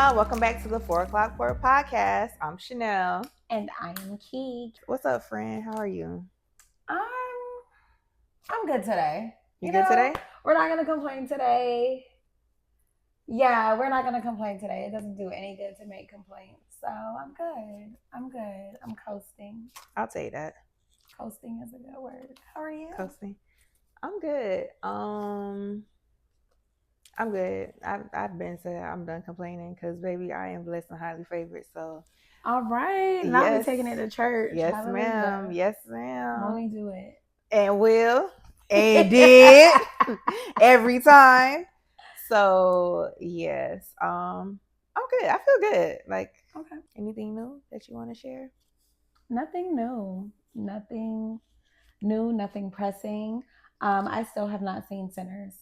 y'all. Welcome back to the 4 o'clock Word podcast. I'm Chanel. And I am Keeg. What's up, friend? How are you? I'm good today. You good today? We're not going to complain today. Yeah, we're not going to complain today. It doesn't do any good to make complaints. So I'm good. I'm coasting. I'll tell you that. Coasting is a good word. How are you? Coasting. I'm good. I'm good. I've been said I'm done complaining because, baby, I am blessed and highly favored. So, all right. Now we're taking it to church. Yes, Hallelujah. ma'am. Yes, ma'am. Only do it. And will. And did. Every time. So, yes. I'm good. I feel good. Like, okay. Anything new that you want to share? Nothing new. Nothing new. Nothing pressing. I still have not seen Sinners.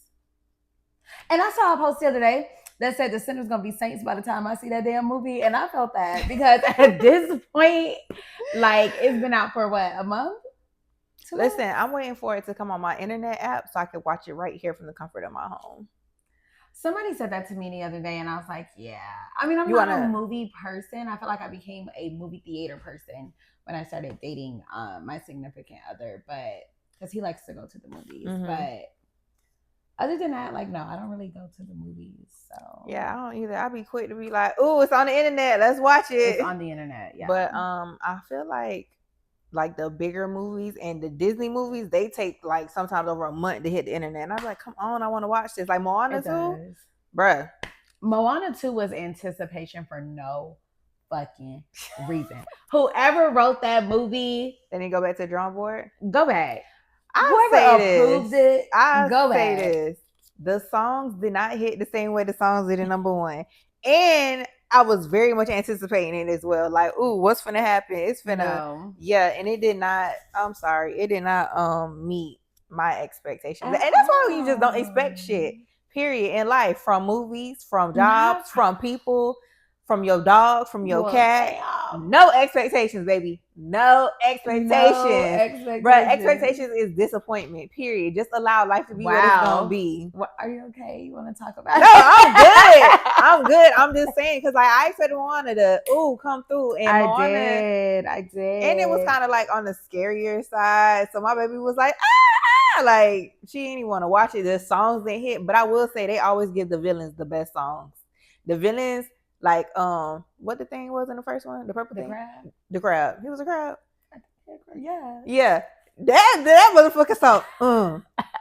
And I saw a post the other day that said the Sinner's gonna be saints by the time I see that damn movie, and I felt that because at this point, like, it's been out for what, a month? Listen, I'm waiting for it to come on my internet app so I can watch it right here from the comfort of my home. Somebody said that to me the other day, and I was like, yeah. I mean, I'm not a movie person. I feel like I became a movie theater person when I started dating my significant other, but because he likes to go to the movies, but other than that, like, no, I don't really go to the movies. So yeah, I don't either. I'll be quick to be like, "Oh, it's on the internet. Let's watch it." It's on the internet, yeah. But I feel like the bigger movies and the Disney movies, they take like sometimes over a month to hit the internet. And I'm like, come on, I want to watch this. Like Moana 2, bruh. Moana 2 was anticipation for no fucking reason. Whoever wrote that movie, then you go back to the drawing board. Go back. Whoever approved it, go back. This. The songs did not hit the same way the songs did in number one. And I was very much anticipating it as well. Like, ooh, what's finna happen? It's finna, yeah. And it did not. I'm sorry, it did not meet my expectations. And that's why you just don't expect shit. Period. In life, from movies, from jobs, from people, from your dog, from your cat. No expectations, baby. No expectations. Bruh, expectations is disappointment. Period. Just allow life to be what it's gonna be. Are you okay? You want to talk about it? No, I'm good. I'm good. I'm just saying because like I expected Moana to come through, and I did, and it was kind of like on the scarier side. So my baby was like, like she didn't even want to watch it. The songs didn't hit, but I will say they always give the villains the best songs. The villains. Like, what the thing was in the first one? The purple thing? Crab. The crab. He was a crab. Yeah. Yeah. That motherfucker song.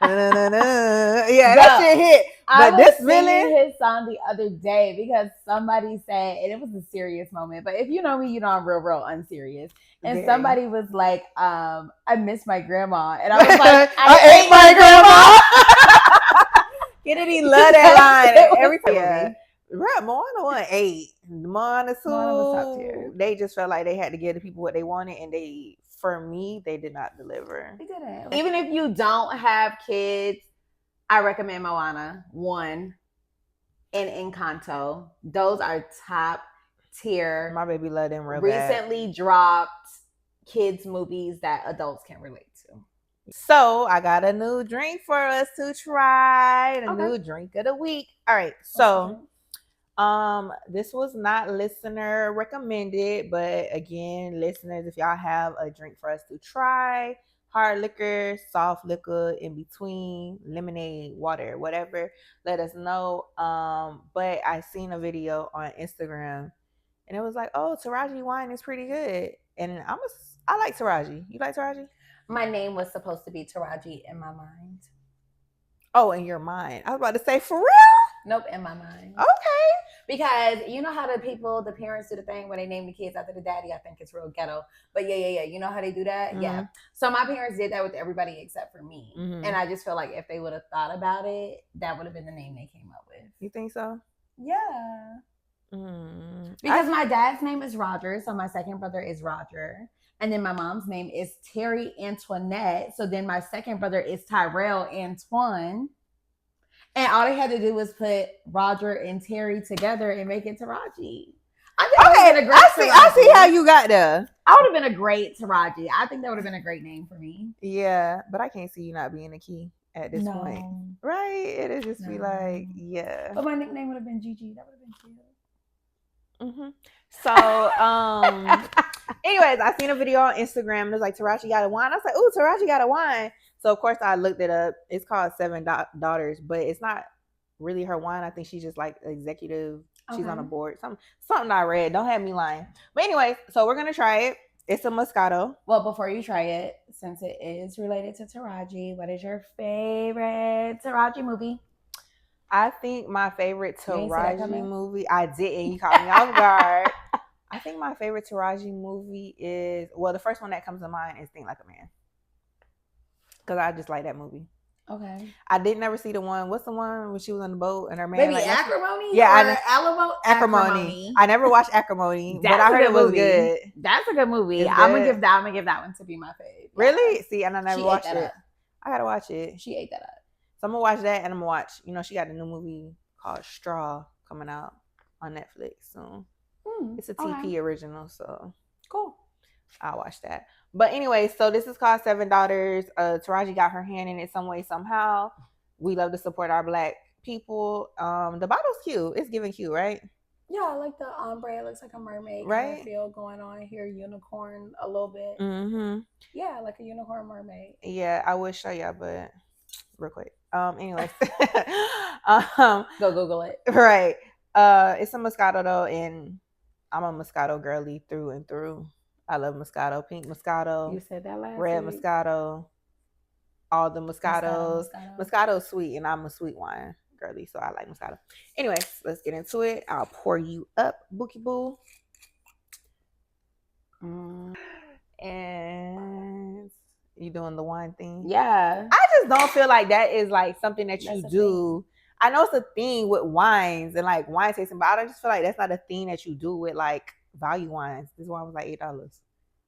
Yeah, that shit hit. But this villain, his song the other day because somebody said, and it was a serious moment. But if you know me, you know I'm real unserious. And somebody was like, I miss my grandma, and I was like, I ate my grandma. Kennedy love that line every time. Yeah. Right, Moana 1 8. Moana 2, was top tier. They just felt like they had to give the people what they wanted, and for me, they did not deliver. They didn't. Even if you don't have kids, I recommend Moana 1 and Encanto. Those are top tier. My baby loved them real recently bad. Dropped kids movies that adults can relate to. So I got a new drink for us to try. New drink of the week. All right, so. This was not listener recommended, but again, listeners, if y'all have a drink for us to try, hard liquor, soft liquor, in between, lemonade, water, whatever, let us know. But I seen a video on Instagram and it was like, oh, Taraji wine is pretty good. And I like Taraji. You like Taraji? My name was supposed to be Taraji in my mind. Oh, in your mind. I was about to say, for real? Nope, in my mind. Okay. Because you know how the parents do the thing when they name the kids after the daddy. I think it's real ghetto. But yeah. You know how they do that? Mm-hmm. Yeah. So my parents did that with everybody except for me. Mm-hmm. And I just feel like if they would have thought about it, that would have been the name they came up with. You think so? Yeah. Because my dad's name is Roger. So my second brother is Roger. And then my mom's name is Terry Antoinette. So then my second brother is Tyrell Antoine. And all they had to do was put Roger and Terry together and make it Taraji. I see how you got there. I would have been a great Taraji. I think that would have been a great name for me. Yeah, but I can't see you not being a key at this point. Right? It'll just be like, yeah. But my nickname would have been Gigi. That would have been cute. Mm-hmm. So, anyways, I seen a video on Instagram and it was like Taraji got a wine. I was like, "Ooh, Taraji got a wine." So of course I looked it up. It's called Seven Daughters, but it's not really her wine. I think she's just like executive. She's on a board. Something I read. Don't have me lying. But anyways, so we're gonna try it. It's a Moscato. Well, before you try it, since it is related to Taraji, what is your favorite Taraji movie? I think my favorite Taraji movie. I didn't. You caught me off guard. I think my favorite Taraji movie is, well, the first one that comes to mind is Think Like a Man. Because I just like that movie. Okay. I did never see the one. What's the one when she was on the boat and her man? Maybe like, Acrimony? Yeah, Acrimony. I never watched Acrimony, but I heard it was good. That's a good movie. I'm gonna give that one to be my favorite. Really? See, and I never watched it. I gotta watch it. She ate that up. So I'm gonna watch that, and I'm gonna watch. She got a new movie called Straw coming out on Netflix soon. It's a TP original, so cool. I'll watch that. But anyway, so this is called Seven Daughters. Taraji got her hand in it some way, somehow. We love to support our Black people. The bottle's cute. It's giving cute, right? Yeah, I like the ombre. It looks like a mermaid kind of feel going on here. Unicorn a little bit. Mm-hmm. Yeah, like a unicorn mermaid. Yeah, I would show y'all, but real quick. Anyways. Go Google it. Right. It's a Moscato though, and I'm a Moscato girly through and through. I love Moscato, pink Moscato. You said that last red week. Moscato, all the Moscatos. Moscato's sweet, and I'm a sweet wine girly, so I like Moscato. Anyways, let's get into it. I'll pour you up, Bookie Boo. And you doing the wine thing? Yeah. I just don't feel like that is like something that you do. I know it's a thing with wines and like wine tasting, but I just feel like that's not a thing that you do with like value wines. This wine was like $8.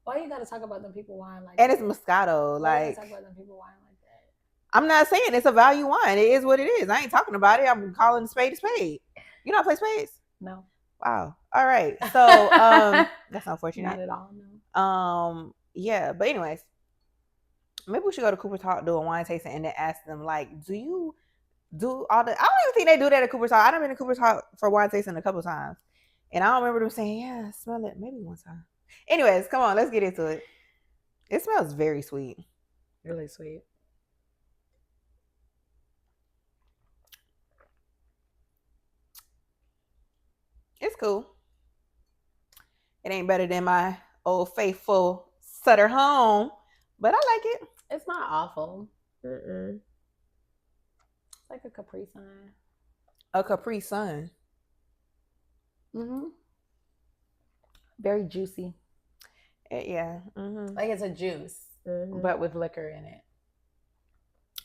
Why you gotta talk about them people wine like and that? It's Moscato. Why you gotta talk about them people wine like that? I'm not saying it's a value wine. It is what it is. I ain't talking about it. I'm calling a spade a spade. You know how to play spades? No. Wow. All right. So that's unfortunate. Not at all. No. Yeah. But anyways, maybe we should go to Cooper Talk, do a wine tasting, and then ask them like, do you do all the? I don't even think they do that at Cooper Talk. I've been to Cooper Talk for wine tasting a couple times, and I don't remember them saying, "Yeah, smell it." Maybe one time. Anyways, come on, let's get into it. It smells very sweet. Really sweet. It's cool. It ain't better than my old faithful Sutter Home, but I like it. It's not awful. It's like a Capri Sun. A Capri Sun. Mm-hmm. Very juicy. Yeah. Mm-hmm. Like it's a juice, but with liquor in it.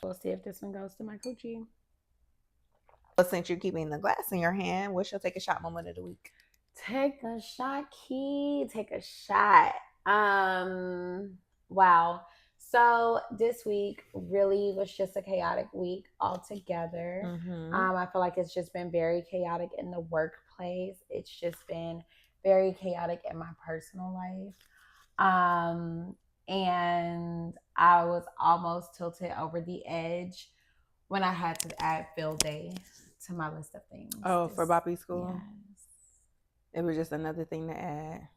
We'll see if this one goes to my coochie. Well, since you're keeping the glass in your hand, what's your take a shot moment of the week? Take a shot, Key. Take a shot. Wow. So this week really was just a chaotic week altogether. Mm-hmm. I feel like it's just been very chaotic in the workplace. It's just been very chaotic in my personal life. And I was almost tilted over the edge when I had to add field day to my list of things. Oh, for Boppy School? Yes. It was just another thing to add.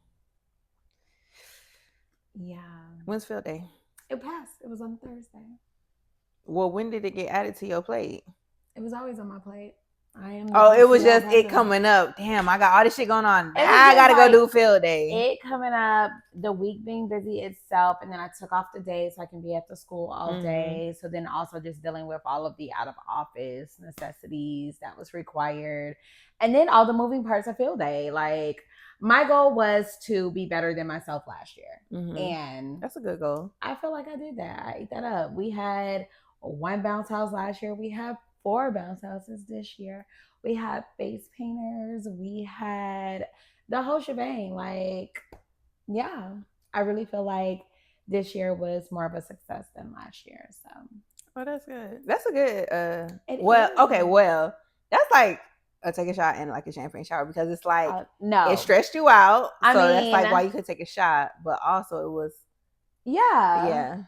Yeah. When's field day? It passed. It was on Thursday. Well, when did it get added to your plate? It was always on my plate. It was just it coming up. Damn, I got all this shit going on. I gotta go do field day. It coming up, the week being busy itself, and then I took off the day so I can be at the school all day. So then also just dealing with all of the out of office necessities that was required, and then all the moving parts of field day. Like my goal was to be better than myself last year, and that's a good goal. I feel like I did that. I ate that up. We had one bounce house last year. We have 4 bounce houses this year. We had face painters. We had the whole shebang. Like, yeah, I really feel like this year was more of a success than last year. So, oh, that's good. That's a good. Well, that's like a take a shot and like a champagne shower because it's like no, it stressed you out. So that's like why you could take a shot, but also it was yeah.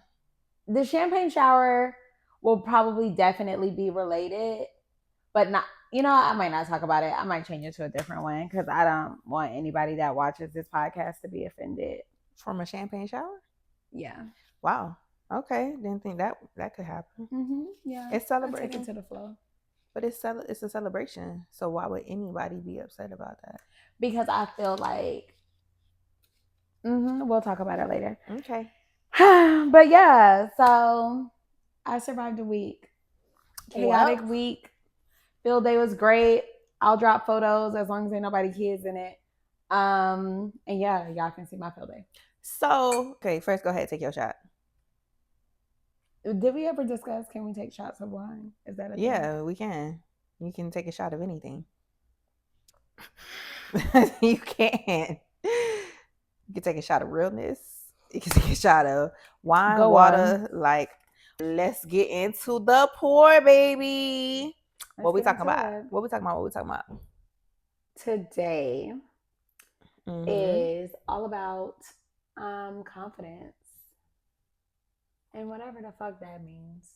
The champagne shower will probably definitely be related, but not, I might not talk about it. I might change it to a different one because I don't want anybody that watches this podcast to be offended. From a champagne shower? Yeah. Wow. Okay. Didn't think that could happen. Mm-hmm. Yeah. It's celebrating. Take it to the flow. But it's a celebration. So why would anybody be upset about that? Because I feel like we'll talk about it later. Okay. But yeah, so I survived a week. Chaotic week. Field day was great. I'll drop photos as long as ain't nobody kids in it. And yeah, y'all can see my field day. So, okay, first go ahead, take your shot. Did we ever discuss, can we take shots of wine? Is that a thing? We can. You can take a shot of anything. You can. You can take a shot of realness. You can take a shot of wine, water. Like, let's get into the pour, baby. What we talking about? What we talking about? Today is all about confidence and whatever the fuck that means.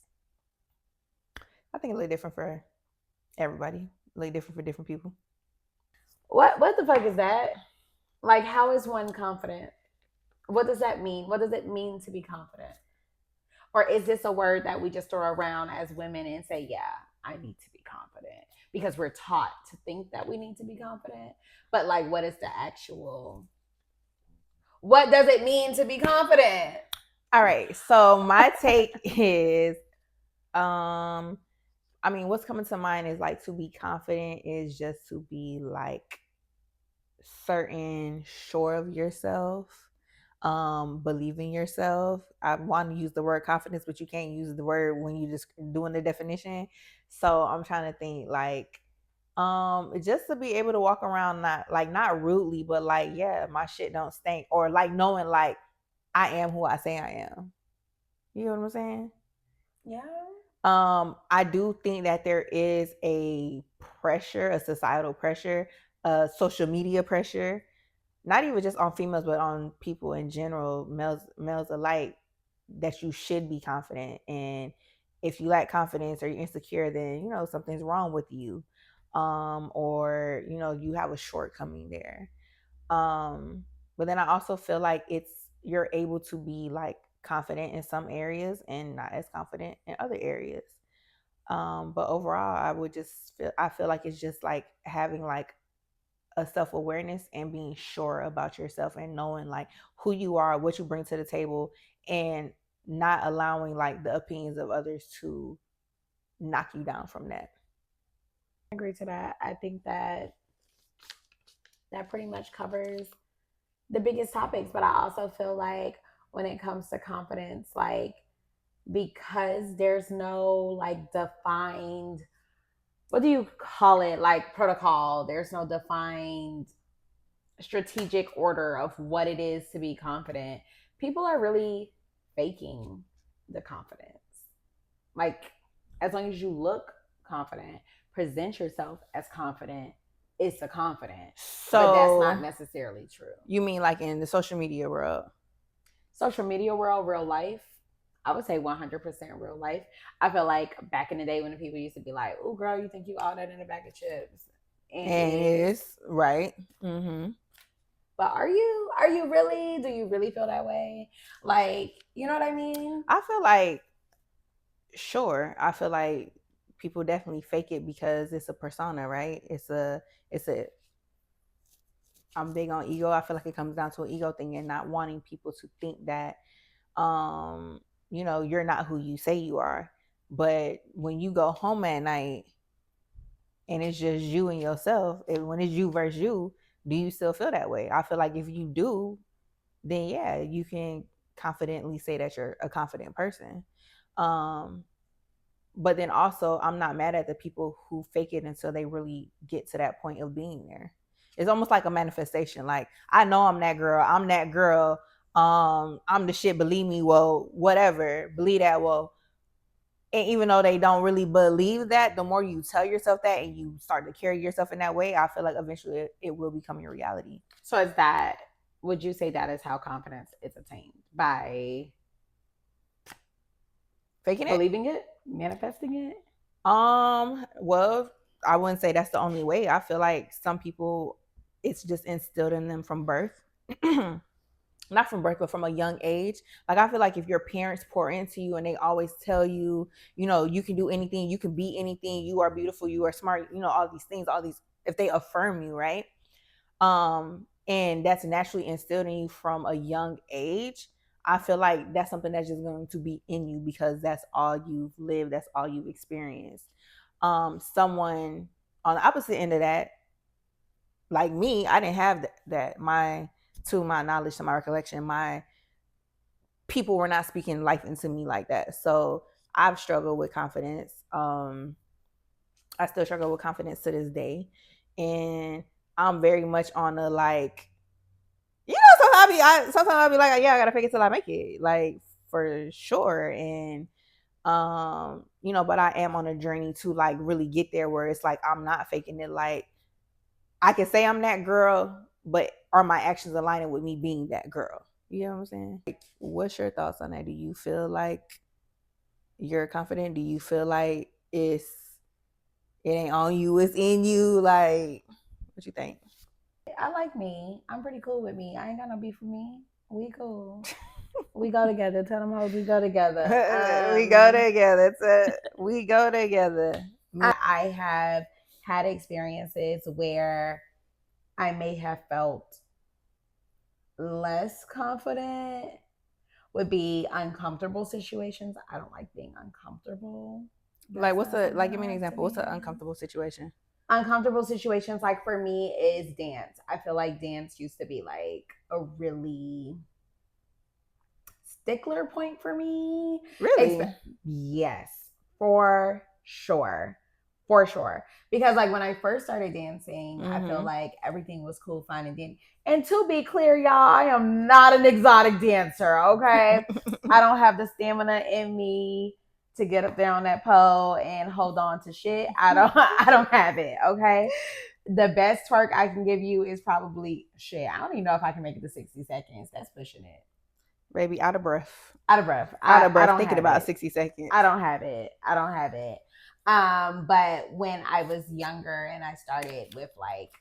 I think a little different for everybody. A little different for different people. What the fuck is that? Like, how is one confident? What does that mean? What does it mean to be confident? Or is this a word that we just throw around as women and say, yeah, I need to be confident? Because we're taught to think that we need to be confident. But like, what is the actual, what does it mean to be confident? All right. So my take is, I mean, what's coming to mind is like, to be confident is just to be like certain, sure of yourself, believe in yourself. I want to use the word confidence, but you can't use the word when you just doing the definition. So I'm trying to think like, just to be able to walk around not rudely, but like, yeah, my shit don't stink, or like knowing like I am who I say I am. You know what I'm saying? Yeah. I do think that there is a pressure, a societal pressure, social media pressure, not even just on females, but on people in general, males alike, that you should be confident. And if you lack confidence or you're insecure, then something's wrong with you, or you have a shortcoming there. But then I also feel like you're able to be like confident in some areas and not as confident in other areas. But overall, I feel like it's just like having like a self-awareness and being sure about yourself and knowing like who you are, what you bring to the table, and not allowing like the opinions of others to knock you down from that. I agree to that. I think that pretty much covers the biggest topics, but I also feel like when it comes to confidence, like, because there's no like defined, what do you call it, like protocol, there's no defined strategic order of what it is to be confident. People are really faking the confidence. Like, as long as you look confident, present yourself as confident, it's a confident. So, but that's not necessarily true. You mean like in the social media world? Social media world, real life, I would say 100% real life. I feel like back in the day when the people used to be like, "Oh, girl, you think you all that in a bag of chips?" And it is right. Mm-hmm. But are you really? Do you really feel that way? Like, you know what I mean? I feel like, sure. I feel like people definitely fake it because it's a persona, right? It's a. I'm big on ego. I feel like it comes down to an ego thing and not wanting people to think that, you're not who you say you are. But when you go home at night and it's just you and yourself, and when it's you versus you, do you still feel that way? I feel like if you do, then yeah, you can confidently say that you're a confident person. But then also, I'm not mad at the people who fake it until they really get to that point of being there. It's almost like a manifestation. Like, I know I'm that girl. I'm that girl. I'm the shit. Believe me. Well, whatever. Believe that. Well, and even though they don't really believe that, the more you tell yourself that and you start to carry yourself in that way, I feel like eventually it will become your reality. So would you say that is how confidence is attained? By faking it? Believing it? Manifesting it? Well, I wouldn't say that's the only way. I feel like some people, it's just instilled in them from birth. Not from birth, but from a young age. Like, I feel like if your parents pour into you and they always tell you, you know, you can do anything, you can be anything, you are beautiful, you are smart, you know, all these things, all these, if they affirm you, right? And that's naturally instilled in you from a young age, I feel like that's something that's just going to be in you because that's all you've lived, that's all you've experienced. Someone on the opposite end of that, like me, I didn't have that. To my knowledge, to my recollection, my people were not speaking life into me like that. So I've struggled with confidence. I still struggle with confidence to this day, and I'm very much on the like, you know, sometimes I'll be like, yeah, I gotta fake it till I make it, like for sure. And you know, but I am on a journey to like really get there where it's like I'm not faking it. Like, I can say I'm that girl, but are my actions aligning with me being that girl? You know what I'm saying? Like, what's your thoughts on that? Do you feel like you're confident? Do you feel like it ain't on you, it's in you? Like, what you think? I like me. I'm pretty cool with me. I ain't got no beef with me. We cool. We go together. Tell them hoes we go together. We go together. We go together. I have had experiences where I may have felt less confident, would be uncomfortable situations. I don't like being uncomfortable. Like, give me an example. What's an uncomfortable situation? Uncomfortable situations, like for me, is dance. I feel like dance used to be like a really stickler point for me. Really? Yes, for sure. For sure. Because like when I first started dancing, I feel like everything was cool, fun, and dandy. And to be clear, y'all, I am not an exotic dancer, okay? I don't have the stamina in me to get up there on that pole and hold on to shit. I don't have it, okay? The best twerk I can give you is probably shit. I don't even know if I can make it to 60 seconds. That's pushing it. Baby, out of breath. Out of breath. Out of breath thinking about 60 seconds. I don't have it. But when I was younger and I started with like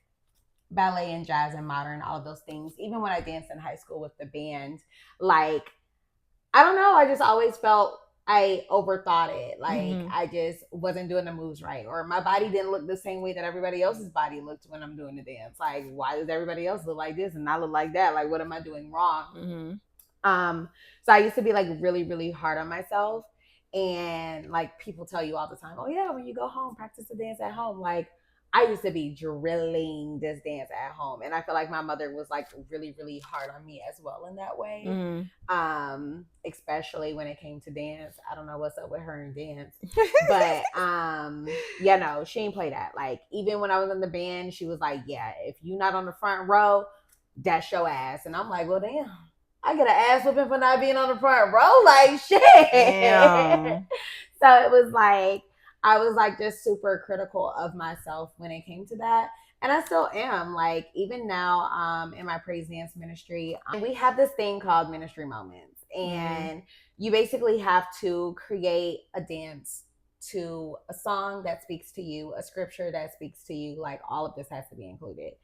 ballet and jazz and modern, all of those things, even when I danced in high school with the band, like, I don't know, I just always felt I overthought it. Like, I just wasn't doing the moves right, or my body didn't look the same way that everybody else's body looked when I'm doing the dance. Like, why does everybody else look like this and I look like that? Like, what am I doing wrong? So I used to be like really, really hard on myself. And like people tell you all the time, oh yeah, when you go home, practice the dance at home. Like, I used to be drilling this dance at home. And I feel like my mother was like really, really hard on me as well in that way. Especially when it came to dance. I don't know what's up with her and dance. But yeah, no, she ain't play that. Like, even when I was in the band, she was like, yeah, if you're not on the front row, that's your ass. And I'm like, well, damn, I get an ass whooping for not being on the front row. Like, shit. So it was like, I was like just super critical of myself when it came to that. And I still am. Like, even now, in my praise dance ministry, we have this thing called ministry moments. And you basically have to create a dance to a song that speaks to you, a scripture that speaks to you. Like, all of this has to be included.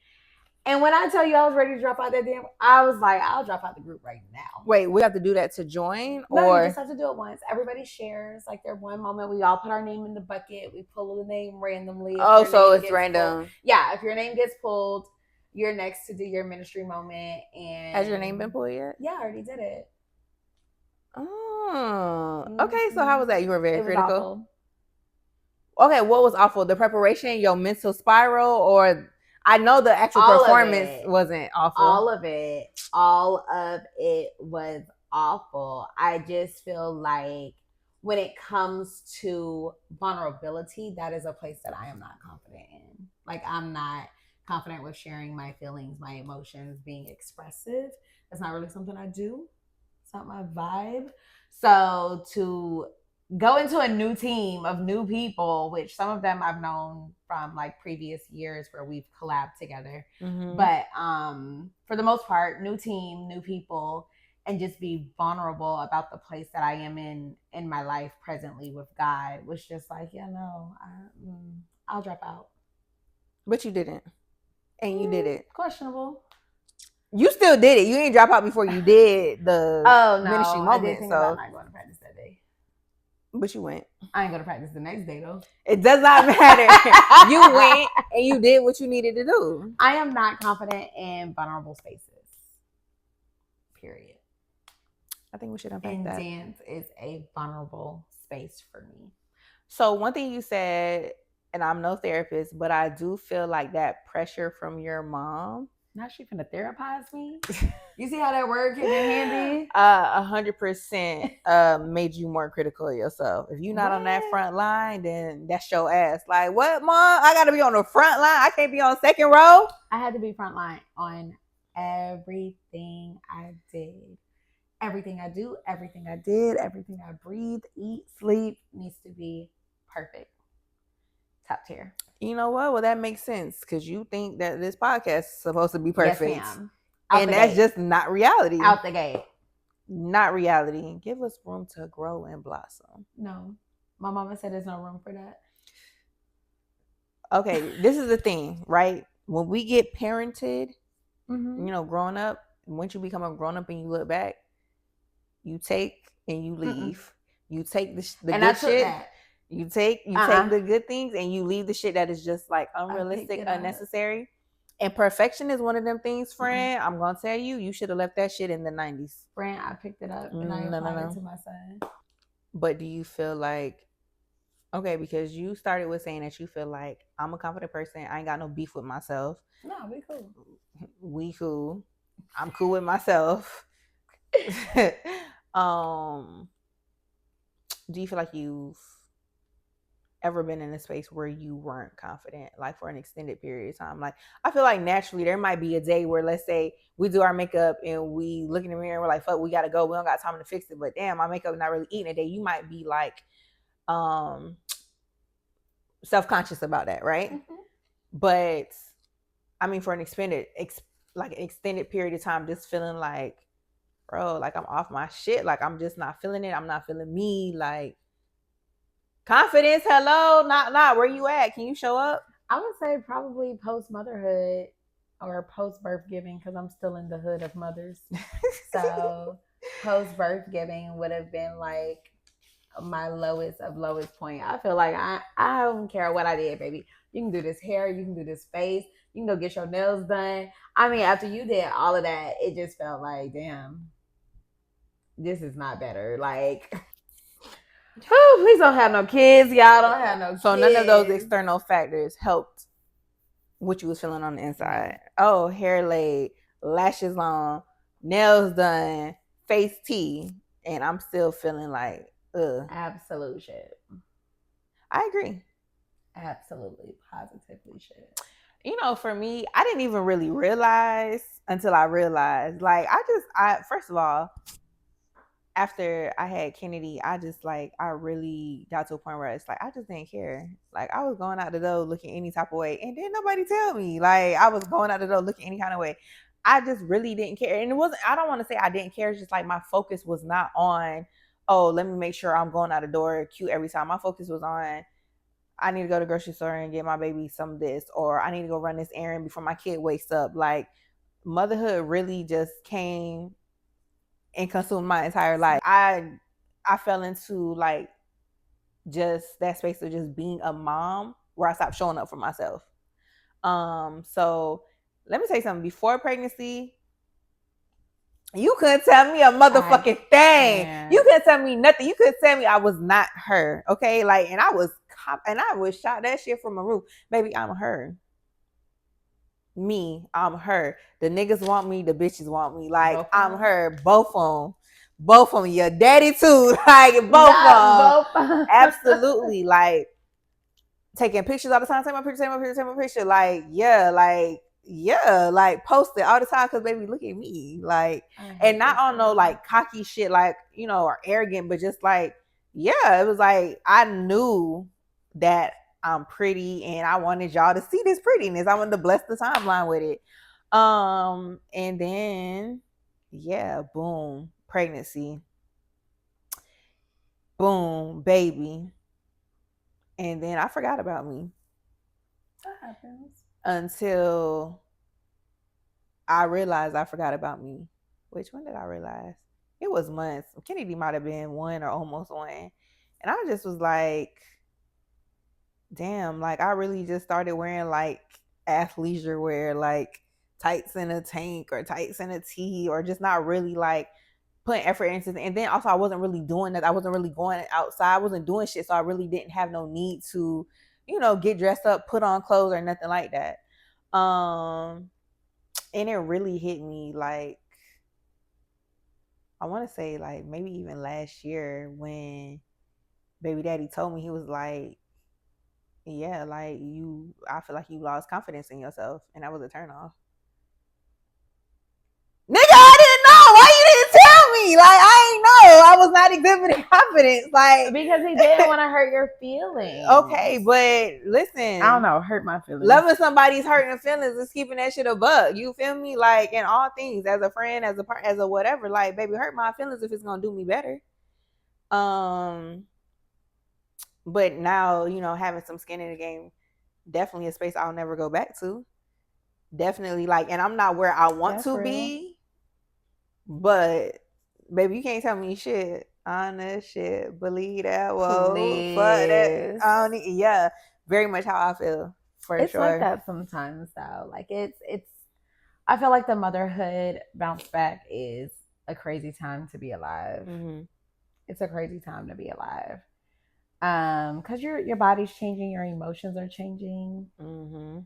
And when I tell you I was ready to drop out that damn, I was like, I'll drop out the group right now. Wait, we have to do that to join? No, you just have to do it once. Everybody shares like their one moment. We all put our name in the bucket. We pull a name randomly. Oh, so it's random. Pulled, yeah, if your name gets pulled, you're next to do your ministry moment. And has your name been pulled yet? Yeah, I already did it. Oh, okay. So how was that? You were very critical. Awful. Okay, what was awful? The preparation, your mental spiral, or I know the actual performance wasn't awful. All of it was awful. I just feel like when it comes to vulnerability, that is a place that I am not confident in. Like, I'm not confident with sharing my feelings, my emotions, being expressive. That's not really something I do. It's not my vibe. So to go into a new team of new people, which some of them I've known from like previous years where we've collabed together. But for the most part, new team, new people, and just be vulnerable about the place that I am in my life presently with God was just like, yeah, no, I'll drop out. But you didn't. And you did it. Questionable. You still did it. You didn't drop out before you did the ministry moment. I did think about not going to practice that day. But you went. I ain't going to practice the next day, though. It does not matter. You went and you did what you needed to do. I am not confident in vulnerable spaces. Period. I think we should unpack that. And dance is a vulnerable space for me. So one thing you said, and I'm no therapist, but I do feel like that pressure from your mom. Now she finna therapize me. You see how that word came in handy? 100% made you more critical of yourself. If you're not on that front line, then that's your ass. Like, what, mom? I gotta be on the front line. I can't be on second row. I had to be front line on everything I did. Everything I do, everything I did, everything I breathe, eat, sleep needs to be perfect. Top tier. You know what? Well, that makes sense because you think that this podcast is supposed to be perfect. Yes, ma'am. And that's just not reality. Out the gate. Not reality. Give us room to grow and blossom. No. My mama said there's no room for that. Okay, this is the thing, right? When we get parented, growing up, once you become a grown up and you look back, you take and you leave. You take the good shit. That. You take the good things and you leave the shit that is just like unrealistic, unnecessary. And perfection is one of them things, friend. I'm gonna tell you, you should have left that shit in the 90s. Friend, I picked it up and I applied it to my son. But do you feel like, okay, because you started with saying that you feel like I'm a confident person, I ain't got no beef with myself. No, we cool. We cool. I'm cool with myself. Do you feel like you've ever been in a space where you weren't confident, like for an extended period of time? Like, I feel like naturally there might be a day where, let's say, we do our makeup and we look in the mirror and we're like, fuck, we gotta go, we don't got time to fix it, but damn, my makeup not really eating a day. You might be like self-conscious about that, right? But I mean, for an extended period of time, just feeling like, bro, like I'm off my shit, like I'm just not feeling it, I'm not feeling me, like confidence, hello, not where you at? Can you show up? I would say probably post motherhood or post birth giving, because I'm still in the hood of mothers. So post birth giving would have been like my lowest point. I feel like I don't care what I did, baby. You can do this hair, you can do this face, you can go get your nails done. I mean, after you did all of that, it just felt like, damn, this is not better. Like, please don't have no kids. Y'all don't have no kids. So none of those external factors helped what you was feeling on the inside. Oh, hair laid, lashes long, nails done, face tea, and I'm still feeling like, ugh. Absolute shit. I agree. Absolutely, positively shit. You know, for me, I didn't even really realize until I realized. Like, I first of all, after I had Kennedy, I really got to a point where it's like, I just didn't care. Like, I was going out the door looking any type of way, and didn't nobody tell me. Like, I was going out the door looking any kind of way. I just really didn't care. And it wasn't, I don't want to say I didn't care. It's just like my focus was not on, oh, let me make sure I'm going out the door cute every time. My focus was on, I need to go to the grocery store and get my baby some of this, or I need to go run this errand before my kid wakes up. Like, motherhood really just came and consumed my entire life. I fell into like just that space of just being a mom where I stopped showing up for myself. So let me tell you something. Before pregnancy, you couldn't tell me a motherfucking thing. You couldn't tell me nothing. You couldn't tell me I was not her. Okay, like, and I was shot that shit from a roof. Baby, I'm her. Me, I'm her. The niggas want me, the bitches want me. Like, I'm her. Both of them. Your daddy too. Like, both of them. Absolutely. Like, taking pictures all the time. Take my picture. Like, like, post it all the time because, baby, look at me. Like, and not on no like cocky shit, like, you know, or arrogant, but just like, yeah, it was like I knew that I'm pretty and I wanted y'all to see this prettiness. I wanted to bless the timeline with it. And then, yeah, boom, pregnancy. Boom, baby. And then I forgot about me. That happens. Until I realized I forgot about me. Which one did I realize? It was months. Kennedy might have been 1 or almost 1. And I just was like, damn, like I really just started wearing like athleisure wear, like tights in a tank or tights in a tee, or just not really like putting effort into it. And then also I wasn't really doing that. I wasn't really going outside. I wasn't doing shit. So I really didn't have no need to, get dressed up, put on clothes or nothing like that. And it really hit me like, I want to say like maybe even last year when baby daddy told me, he was like, yeah, like I feel like you lost confidence in yourself. And that was a turn off. Nigga, I didn't know. Why you didn't tell me? Like, I ain't know. I was not exhibiting confidence. Like, because he didn't want to hurt your feelings. Okay, but listen, I don't know, hurt my feelings. Loving somebody's hurting feelings is keeping that shit a buck. You feel me? Like, in all things, as a friend, as a whatever. Like, baby, hurt my feelings if it's gonna do me better. But now, having some skin in the game, definitely a space I'll never go back to. Definitely, like, and I'm not where I want to be. But baby, you can't tell me shit. Honest shit. Believe that. Whoa. Fuck that. I don't yeah. Very much how I feel. It's sure. Like that sometimes though. Like it's I feel like the motherhood bounce back is a crazy time to be alive. Mm-hmm. It's a crazy time to be alive. Because your body's changing, your emotions are changing. Mm-hmm.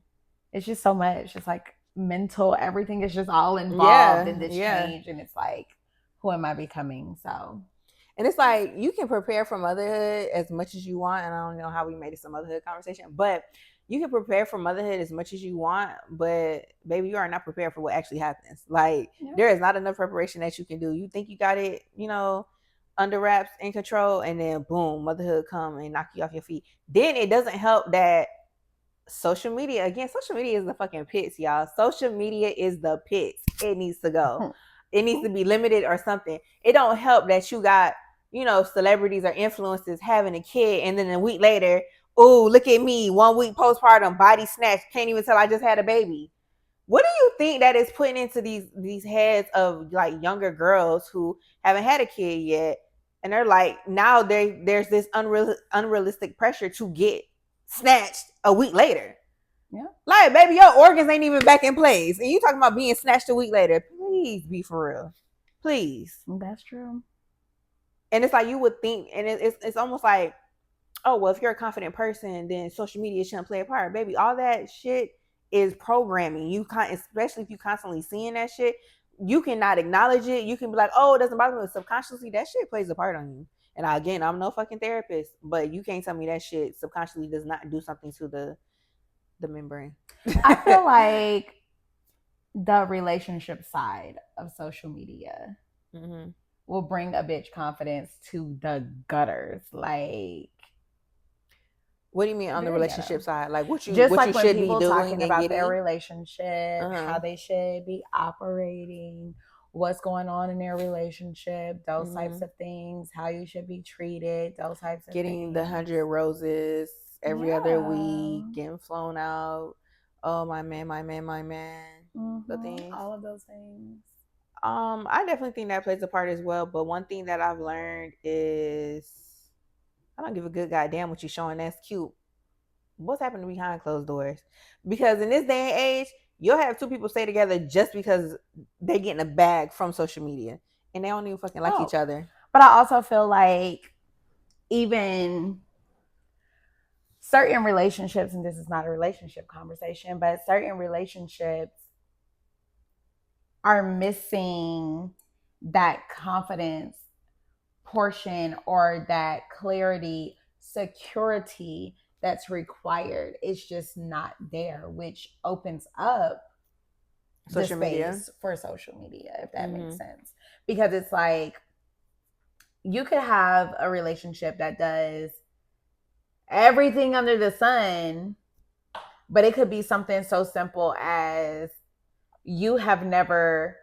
It's just so much. It's like mental, everything is just all involved in this change. And it's like, who am I becoming? So, and it's like, you can prepare for motherhood as much as you want. And I don't know how we made it some motherhood conversation, but you can prepare for motherhood as much as you want, but baby, you are not prepared for what actually happens. Like, there is not enough preparation that you can do. You think you got it, under wraps, in control, and then boom, motherhood come and knock you off your feet. Then it doesn't help that social media is the fucking pits, y'all. Social media is the pits. It needs to go. It needs to be limited or something. It don't help that you got, celebrities or influencers having a kid, and then a week later, oh, look at me, 1 week postpartum, body snatch, can't even tell I just had a baby. What do you think that is putting into these heads of like younger girls who haven't had a kid yet, and they're like, now there's this unrealistic pressure to get snatched a week later? Yeah, like, baby, your organs ain't even back in place, and you talking about being snatched a week later. Please be for real, please. That's true. And it's like, you would think, and it's almost like, oh, well, if you're a confident person, then social media shouldn't play a part. Baby, all that shit is programming. You can't, especially if you constantly seeing that shit, you cannot acknowledge it. You can be like, oh, it doesn't bother me, but subconsciously that shit plays a part on you. And again, I'm no fucking therapist, but you can't tell me that shit subconsciously does not do something to the membrane. I feel like the relationship side of social media will bring a bitch confidence to the gutters. Like, what do you mean on the relationship side? Like, what you just what like you when should people be doing talking about their relationship, how they should be operating, what's going on in their relationship, those types of things, how you should be treated, those types of getting things. The 100 roses every other week, getting flown out. Oh, my man. The things. All of those things. I definitely think that plays a part as well. But one thing that I've learned is, I don't give a good goddamn what you're showing. That's cute. What's happening behind closed doors? Because in this day and age, you'll have two people stay together just because they getting a bag from social media, and they don't even fucking like each other. But I also feel like even certain relationships, and this is not a relationship conversation, but certain relationships are missing that confidence portion or that clarity, security that's required. It's just not there, which opens up social media for social media, if that makes sense. Because it's like, you could have a relationship that does everything under the sun, but it could be something so simple as you have never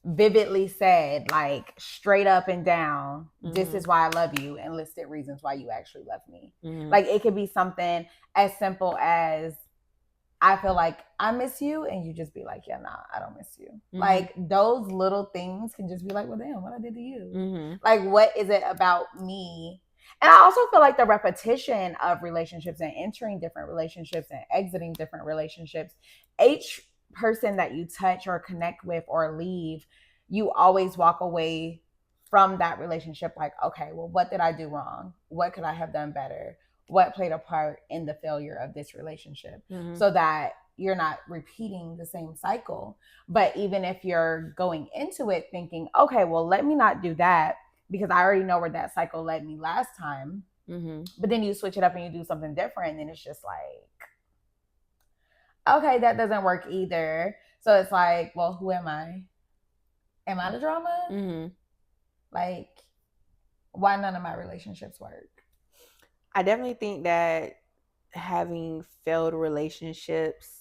vividly said, like, straight up and down, this is why I love you, and listed reasons why you actually love me. Like, it could be something as simple as I feel like I miss you, and you just be like, yeah, nah, I don't miss you. Mm-hmm. Like those little things can just be like, well, damn, what I did to you? Mm-hmm. Like, what is it about me? And I also feel like the repetition of relationships and entering different relationships and exiting different relationships, each person that you touch or connect with or leave, you always walk away from that relationship like, okay, well, what did I do wrong? What could I have done better? What played a part in the failure of this relationship, so that you're not repeating the same cycle. But even if you're going into it thinking, okay, well, let me not do that because I already know where that cycle led me last time. But then you switch it up and you do something different, and then it's just like, okay, that doesn't work either. So it's like, well, who am I? Am I the drama? Like, why none of my relationships work? I definitely think that having failed relationships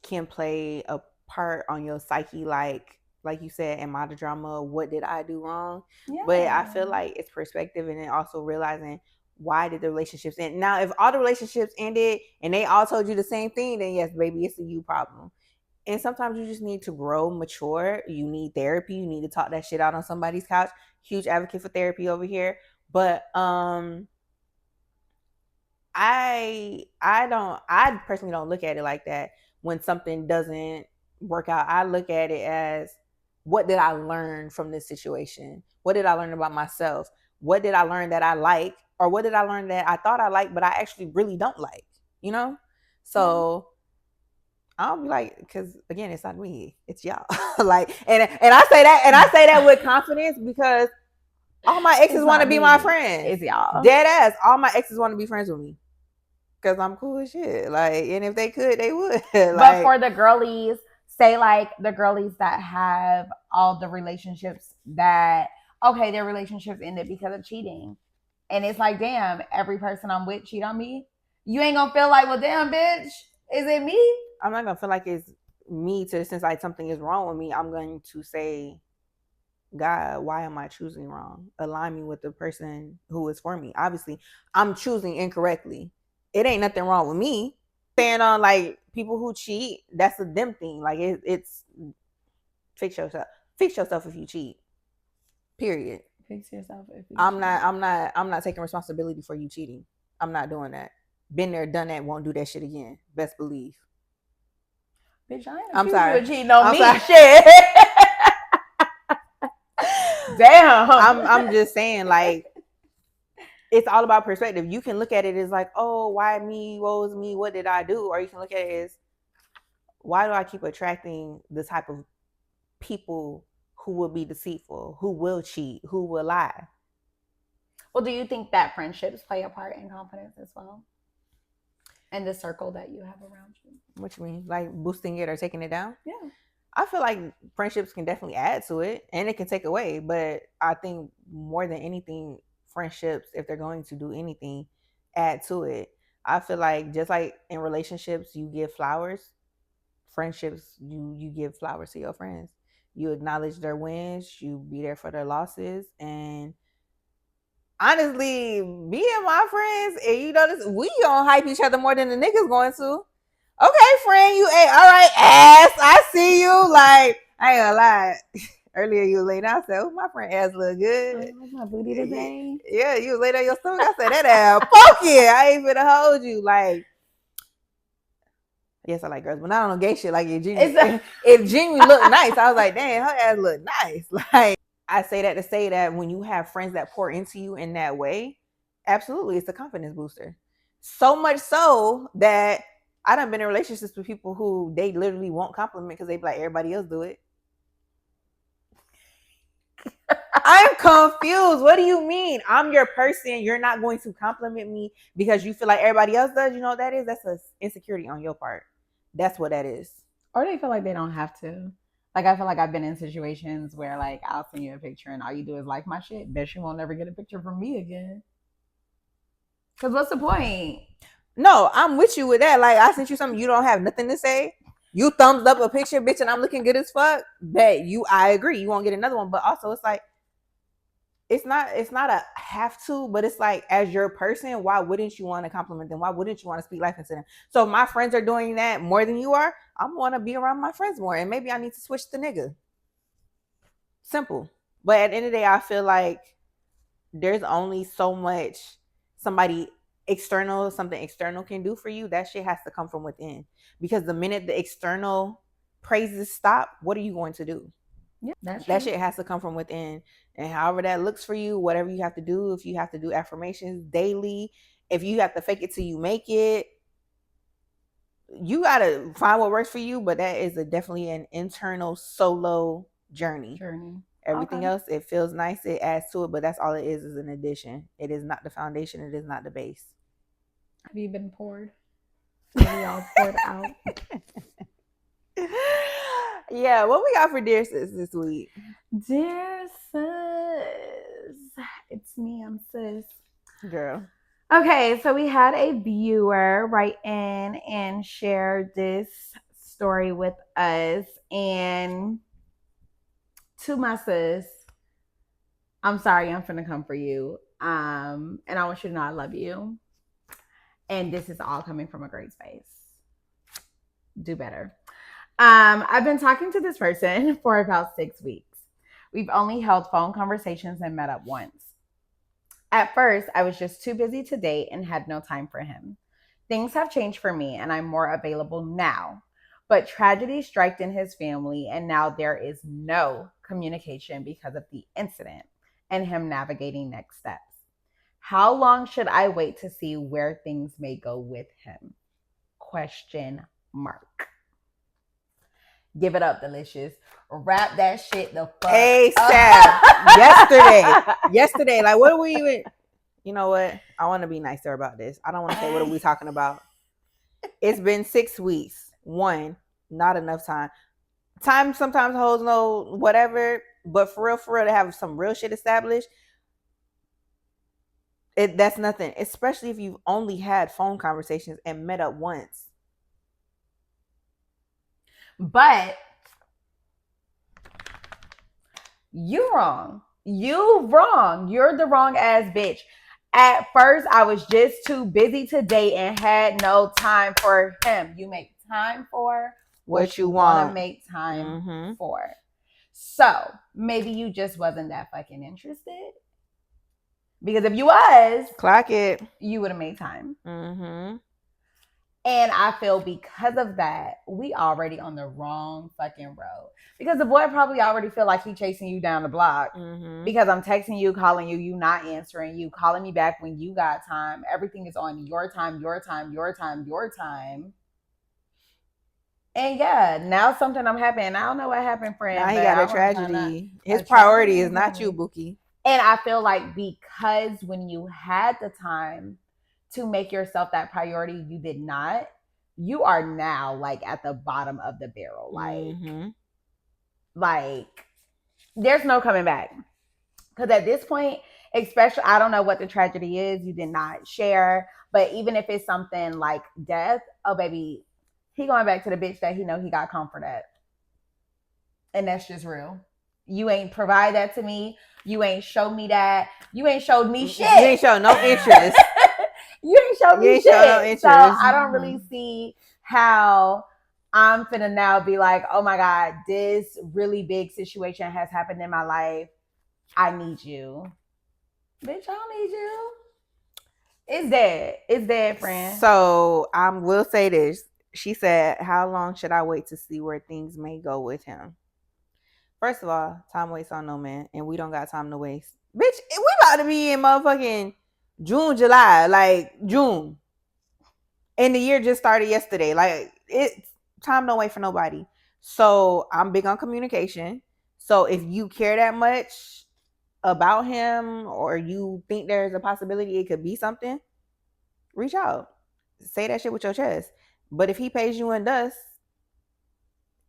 can play a part on your psyche, like you said, am I the drama? What did I do wrong? Yeah. But I feel like it's perspective, and then also realizing, why did the relationships end? Now, if all the relationships ended and they all told you the same thing, then yes, baby, it's a you problem. And sometimes you just need to grow, mature. You need therapy. You need to talk that shit out on somebody's couch. Huge advocate for therapy over here. But I personally don't look at it like that. When something doesn't work out, I look at it as, what did I learn from this situation? What did I learn about myself? What did I learn that I like? Or what did I learn that I thought I liked, but I actually really don't like? You know? So I'll be like, because again, it's not me, it's y'all. Like, and I say that with confidence, because all my exes want to be my friends. It's y'all. Dead ass. All my exes want to be friends with me. Because I'm cool as shit. Like, and if they could, they would. Like, but for the girlies, say like the girlies that have all the relationships that, okay, their relationships ended because of cheating. And it's like, damn, every person I'm with cheat on me. You ain't gonna feel like, well, damn, bitch, is it me? I'm not gonna feel like it's me to the sense like something is wrong with me. I'm going to say, God, why am I choosing wrong? Align me with the person who is for me. Obviously, I'm choosing incorrectly. It ain't nothing wrong with me. Saying on like people who cheat, that's a them thing. Like it's fix yourself. Fix yourself if you cheat. Period. Fix yourself if you I'm not taking responsibility for you cheating. I'm not doing that. Been there, done that, won't do that shit again. Best believe. Bitch, I'm sorry. You cheating on me. Shit. Damn. I'm just saying, like, it's all about perspective. You can look at it as like, oh, why me? What was me? What did I do? Or you can look at it as, why do I keep attracting the type of people who will be deceitful, who will cheat, who will lie? Well, do you think that friendships play a part in confidence as well? And the circle that you have around you? What you mean? Like boosting it or taking it down? Yeah. I feel like friendships can definitely add to it, and it can take away. But I think more than anything, friendships, if they're going to do anything, add to it. I feel like just like in relationships, you give flowers. Friendships, you give flowers to your friends. You acknowledge their wins. You be there for their losses. And honestly, me and my friends, and you know this, we gonna hype each other more than the niggas going to. Okay, friend, you ate all right, ass. I see you. Like, I ain't gonna lie. Earlier you laid down. I said, oh, my friend ass look good. Oh, my booty today. Yeah, you laid on your stomach. I said, that ass funky. I ain't finna hold you. Like, yes, I like girls, but not on no gay shit. Like, if Jimmy looked nice, I was like, damn, her ass look nice. Like, I say that to say that when you have friends that pour into you in that way, absolutely, it's a confidence booster. So much so that I done been in relationships with people who they literally won't compliment because they be like, everybody else do it. I'm confused. What do you mean? I'm your person. You're not going to compliment me because you feel like everybody else does. You know what that is? That's an insecurity on your part. That's what that is. Or they feel like they don't have to. Like, I feel like I've been in situations where, like, I'll send you a picture and all you do is like my shit. Bet you won't never get a picture from me again. Because what's the point? No, I'm with you with that. Like, I sent you something, you don't have nothing to say. You thumbs up a picture, bitch, and I'm looking good as fuck. Bet you, I agree. You won't get another one. But also, it's like, it's not a have to, but it's like, as your person, why wouldn't you want to compliment them? Why wouldn't you want to speak life into them? So if my friends are doing that more than you are, I want to be around my friends more, and maybe I need to switch the nigga. Simple. But at the end of the day, I feel like there's only so much something external can do for you. That shit has to come from within, because the minute the external praises stop, what are you going to do? Yeah, that's that true. shit has to come from within. And however that looks for you, whatever you have to do, if you have to do affirmations daily, if you have to fake it till you make it, you gotta find what works for you. But that is definitely an internal solo journey. Everything else, it feels nice, it adds to it, but that's all it is an addition. It is not the foundation, it is not the base. Have you been poured? Have we all poured out? Yeah, what we got for Dear Sis this week? Dear Sis, it's me, I'm Sis. Girl. Okay, so we had a viewer write in and share this story with us. And to my sis, I'm sorry, I'm finna come for you. And I want you to know I love you. And this is all coming from a great space. Do better. I've been talking to this person for about 6 weeks. We've only held phone conversations and met up once. At first, I was just too busy to date and had no time for him. Things have changed for me and I'm more available now. But tragedy struck in his family, and now there is no communication because of the incident and him navigating next steps. How long should I wait to see where things may go with him? Question mark. Give it up, Delicious. Wrap that shit the fuck ASAP. Yesterday. Like, what are we even... You know what? I want to be nicer about this. I don't want to say, what are we talking about? It's been 6 weeks. One, not enough time. Time sometimes holds no whatever, but for real, to have some real shit established, that's nothing. Especially if you've only had phone conversations and met up once. But you wrong. You wrong. You're the wrong ass bitch. At first, I was just too busy to date and had no time for him. You make time for what you want to make time for. So maybe you just wasn't that fucking interested. Because if you was, clock it, you would have made time. And I feel because of that, we already on the wrong fucking road. Because the boy probably already feel like he chasing you down the block. Because I'm texting you, calling you, you not answering, you calling me back when you got time. Everything is on your time, your time, your time, your time. And yeah, now something I'm happening. I don't know what happened, friend. Now he got a tragedy. His priority is not you, Bookie. And I feel like because when you had the time to make yourself that priority, you did not. You are now like at the bottom of the barrel. Like there's no coming back. Because at this point, especially, I don't know what the tragedy is. You did not share. But even if it's something like death, oh baby, he going back to the bitch that he know he got comfort at. And that's just real. You ain't provide that to me. You ain't showed me that. You ain't showed me shit. You ain't showed no interest. You ain't showed me shit. No interest. So I don't really see how I'm finna now be like, oh my God, this really big situation has happened in my life. I need you. Bitch, I don't need you. It's dead. It's dead, friend. So I will say this. She said, how long should I wait to see where things may go with him? First of all, time waits on no man, and we don't got time to waste. Bitch, we about to be in motherfucking June, July, like June. And the year just started yesterday. Like, time don't wait for nobody. So I'm big on communication. So if you care that much about him, or you think there's a possibility it could be something, reach out. Say that shit with your chest. But if he pays you in dust,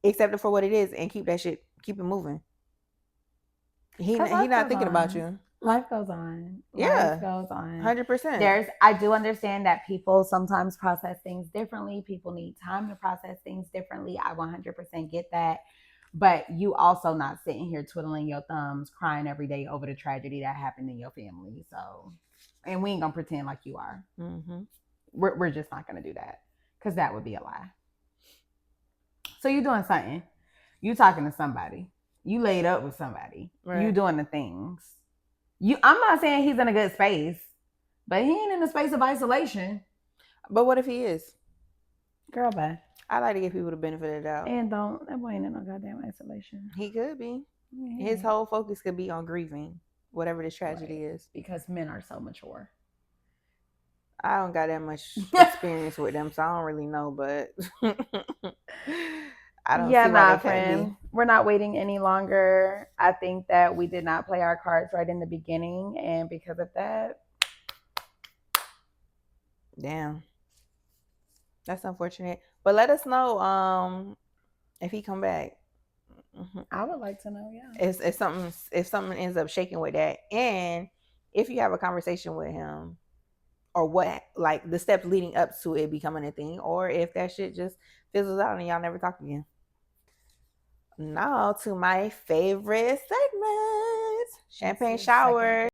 accept it for what it is and keep that shit, keep it moving. He not thinking about you. Life goes on. Yeah. Life goes on. 100%. I do understand that people sometimes process things differently. People need time to process things differently. I 100% get that. but you also not sitting here twiddling your thumbs, crying every day over the tragedy that happened in your family. So, and we ain't gonna pretend like you are. Mm-hmm. We're just not gonna do that because that would be a lie. So you doing something? You talking to somebody? You laid up with somebody? Right. You doing the things? I'm not saying he's in a good space, but he ain't in a space of isolation. But what if he is? Girl, bye. I like to give people the benefit of the doubt. And that boy ain't in no goddamn isolation. He could be. Yeah. His whole focus could be on grieving whatever this tragedy is. Because men are so mature. I don't got that much experience with them, so I don't really know, but I don't see why they can't be. We're not waiting any longer. I think that we did not play our cards right in the beginning, and because of that, damn, that's unfortunate. But let us know if he come back. Mm-hmm. I would like to know, yeah. If something ends up shaking with that, and if you have a conversation with him, or what, like the steps leading up to it becoming a thing, or if that shit just fizzles out and y'all never talk again. Now to my favorite segment, champagne shower.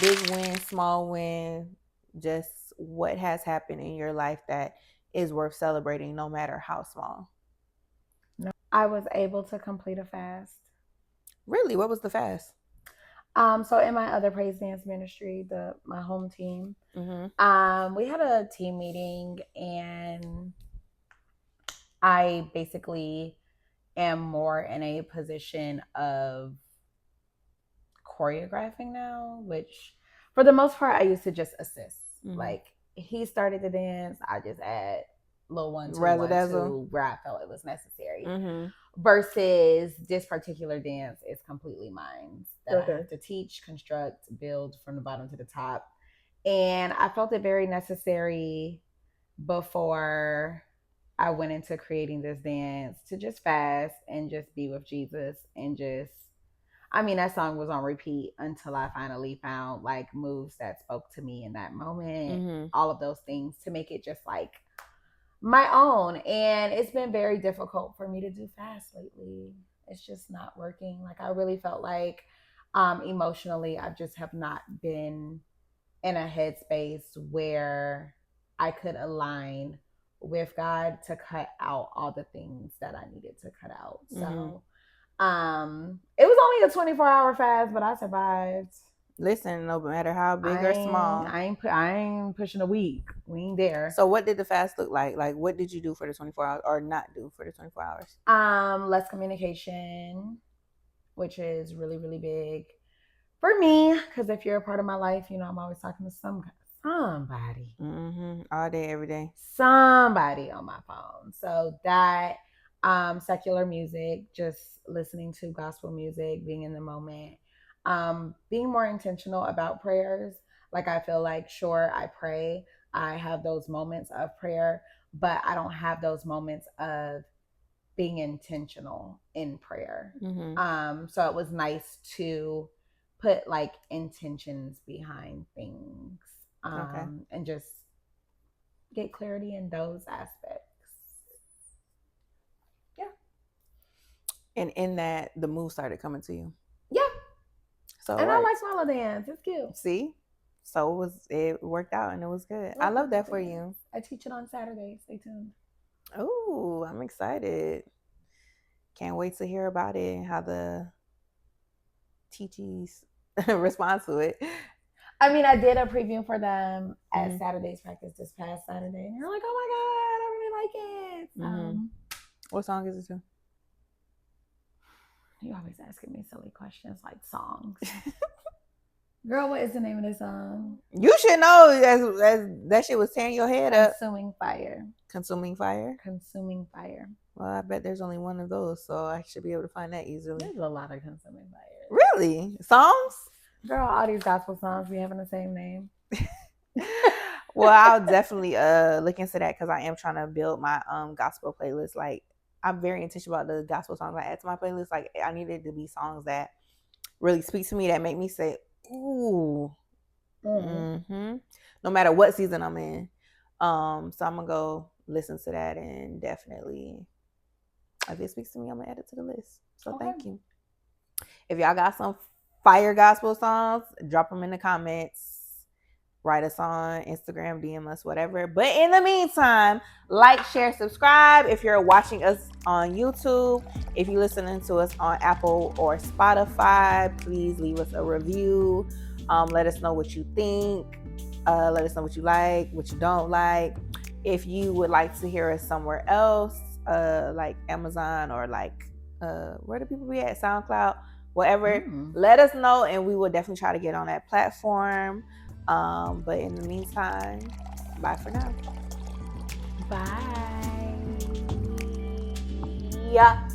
Big win, small win, just what has happened in your life that is worth celebrating no matter how small. No, I was able to complete a fast. Really? What was the fast? So in my other praise dance ministry, my home team, mm-hmm. We had a team meeting, and I basically am more in a position of choreographing now, which for the most part I used to just assist. Mm-hmm. Like he started the dance, I just add little one, two, where I felt it was necessary. Mm-hmm. Versus this particular dance is completely mine that I have to teach, construct, build from the bottom to the top. And I felt it very necessary before I went into creating this dance to just fast and just be with Jesus and just, that song was on repeat until I finally found like moves that spoke to me in that moment, mm-hmm. all of those things to make it just like my own. And it's been very difficult for me to do fast lately. It's just not working. Like I really felt like emotionally I just have not been in a headspace where I could align with God to cut out all the things that I needed to cut out. Mm-hmm. So it was only a 24-hour fast, but I survived. Listen, no matter how big or small, I ain't pushing a week. We ain't there. So what did the fast look like? Like what did you do for the 24 hours or not do for the 24 hours? Less communication, which is really, really big for me. Because if you're a part of my life, I'm always talking to somebody. Mm-hmm. All day, every day. Somebody on my phone. So that secular music, just listening to gospel music, being in the moment. Being more intentional about prayers. Like I feel like, sure, I pray. I have those moments of prayer, but I don't have those moments of being intentional in prayer. Mm-hmm. So it was nice to put like intentions behind things, and just get clarity in those aspects. Yeah. And in that, the moves started coming to you. Yeah. So I like smaller dance. It's cute. See? So it worked out and it was good. I love that for you. I teach it on Saturday. Stay tuned. Oh, I'm excited. Can't wait to hear about it and how the teachees respond to it. I did a preview for them at Saturday's practice this past Saturday. And they're like, oh my God, I really like it. Mm-hmm. What song is it to? You always asking me silly questions like songs. Girl, what is the name of the song? You should know as that shit was tearing your head up. Consuming Fire. Consuming Fire? Consuming Fire. Well, I bet there's only one of those, so I should be able to find that easily. There's a lot of Consuming Fire. Really? Songs? Girl, all these gospel songs be having the same name. Well, I'll definitely look into that because I am trying to build my gospel playlist. Like, I'm very intentional about the gospel songs I add to my playlist. Like, I need it to be songs that really speak to me, that make me say, ooh. Mm-hmm. No matter what season I'm in. So I'm going to go listen to that, and definitely, if it speaks to me, I'm gonna add it to the list. So thank you. If y'all got some fire gospel songs, drop them in the comments. Write us on Instagram, DM us, whatever. But in the meantime, like, share, subscribe. If you're watching us on YouTube, if you're listening to us on Apple or Spotify, please leave us a review. Let us know what you think. Let us know what you like, what you don't like. If you would like to hear us somewhere else, like Amazon or like where do people be at? SoundCloud, whatever. Let us know, and we will definitely try to get on that platform. But in the meantime, bye for now. Bye. Yeah.